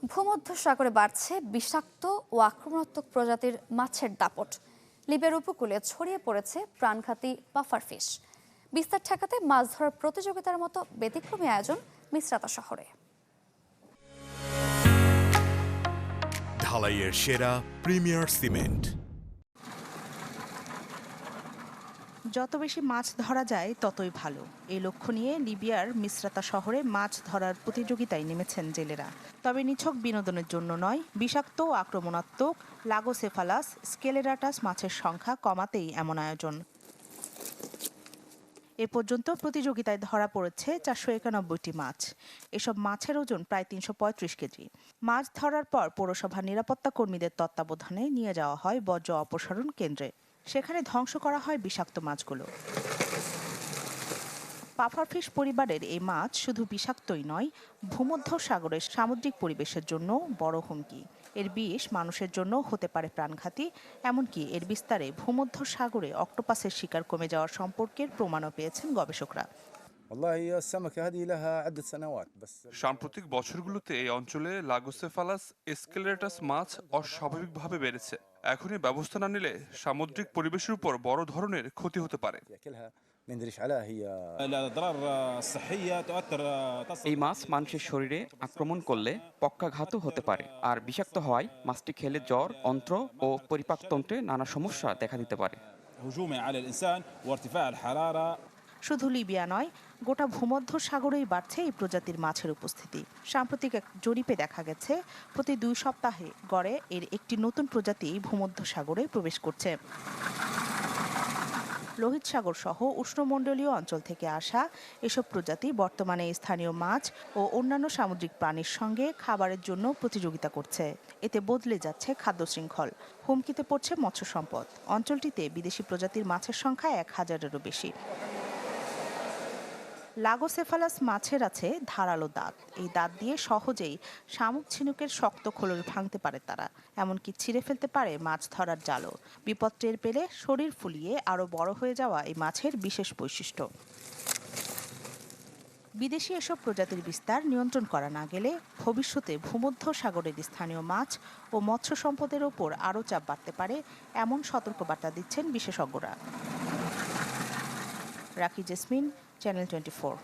ভূমধ্যসাগরে বাড়ছে বিষাক্ত ও আক্রমণাত্মক প্রজাতির মাছের দাপট। লিবিয়ার উপকূলে ছড়িয়ে পড়েছে প্রাণঘাতী পাফার ফিশ। বিস্তার ঠেকাতে মাছ ধরার প্রতিযোগিতার মতো ব্যতিক্রমী আয়োজন মিসরাতা শহরে। ঢালাইয়ের সেরা প্রিমিয়ার সিমেন্ট। যত বেশি মাছ ধরা যায় ততই ভালো, এই লক্ষ্য নিয়ে লিবিয়ার মিসরাতা শহরে মাছ ধরার প্রতিযোগিতায় নেমেছেন জেলেরা। তবে নিছক বিনোদনের জন্য নয়, বিষাক্ত ও আক্রমণাত্মক লাগোসেফালাস স্কেলেরাটাস মাছের সংখ্যা কমাতেই এমন আয়োজন। এ পর্যন্ত প্রতিযোগিতায় ধরা পড়েছে 491টি মাছ। এসব মাছের ওজন প্রায় 335 কেজি। মাছ ধরার পর পৌরসভার নিরাপত্তা কর্মীদের তত্ত্বাবধানে নিয়ে যাওয়া হয় বর্জ্য অপসারণ কেন্দ্রে। সেখানে ধ্বংস করা হয় বিষাক্ত মাছগুলো। পাফারফিশ পরিবারের এই মাছ শুধু বিষাক্তই নয়, ভূমধ্যসাগরের সামুদ্রিক পরিবেশের জন্য বড় হুমকি। এর বিষ মানুষের জন্য হতে পারে প্রাণঘাতী, এমনকি এর বিস্তারে ভূমধ্যসাগরে অক্টোপাসের শিকার কমে যাওয়ার সম্পর্কের প্রমাণও পেয়েছেন গবেষকরা। সাম্প্রতিক বছরগুলোতে এই অঞ্চলে লাগোসেফালাস স্কেলেরাটাস মাছ অস্বাভাবিকভাবে বেড়েছে। এখনই ব্যবস্থা না নিলে সামুদ্রিক পরিবেশের উপর বড় ধরনের ক্ষতি হতে পারে। এই মাছ মানুষের শরীরে আক্রমণ করলে পক্ষাঘাতও হতে পারে, আর বিষাক্ত হওয়ায় মাছটি খেলে জ্বর, অন্ত্র ও পরিপাকতন্ত্রে নানা সমস্যা দেখা দিতে পারে। শুধু লিবিয়া নয়, গোটা ভূমধ্যসাগরেই বাড়ছে এই প্রজাতির মাছের উপস্থিতি। সাম্প্রতিক এক জরিপে দেখা গেছে প্রতি 2 সপ্তাহে গড়ে এর একটি নতুন প্রজাতি ভূমধ্যসাগরে প্রবেশ করছে। লোহিত সাগর সহ উষ্ণমণ্ডলীয় অঞ্চল থেকে আসা এসব প্রজাতি বর্তমানে স্থানীয় মাছ ও অন্যান্য সামুদ্রিক প্রাণীর সঙ্গে খাবারের জন্য প্রতিযোগিতা করছে। এতে বদলে যাচ্ছে খাদ্য শৃঙ্খল, হুমকিতে পড়ছে মৎস্য সম্পদ। অঞ্চলটিতে বিদেশি প্রজাতির মাছের সংখ্যা 1000-এরও বেশি। লাগোসেফালাস মাছের আছে ধারালো দাঁত। এই দাঁত দিয়ে সহজেই শামুক ঝিনুকের শক্ত খোলস ভাঙতে পারে তারা, এমনকি ছিঁড়ে ফেলতে পারে মাছ ধরার জালও। বিপদ টের পেলে শরীর ফুলিয়ে আরও বড় হয়ে যাওয়া এই মাছের বিশেষ বৈশিষ্ট্য। বিদেশি এসব প্রজাতির বিস্তার নিয়ন্ত্রণ করা না গেলে ভবিষ্যতে ভূমধ্যসাগরের স্থানীয় মাছ ও মৎস্য সম্পদের ওপর আরও চাপ বাড়তে পারে, এমন সতর্কবার্তা দিচ্ছেন বিশেষজ্ঞরা। রাখি জেসমিন, চ্যানেল 24।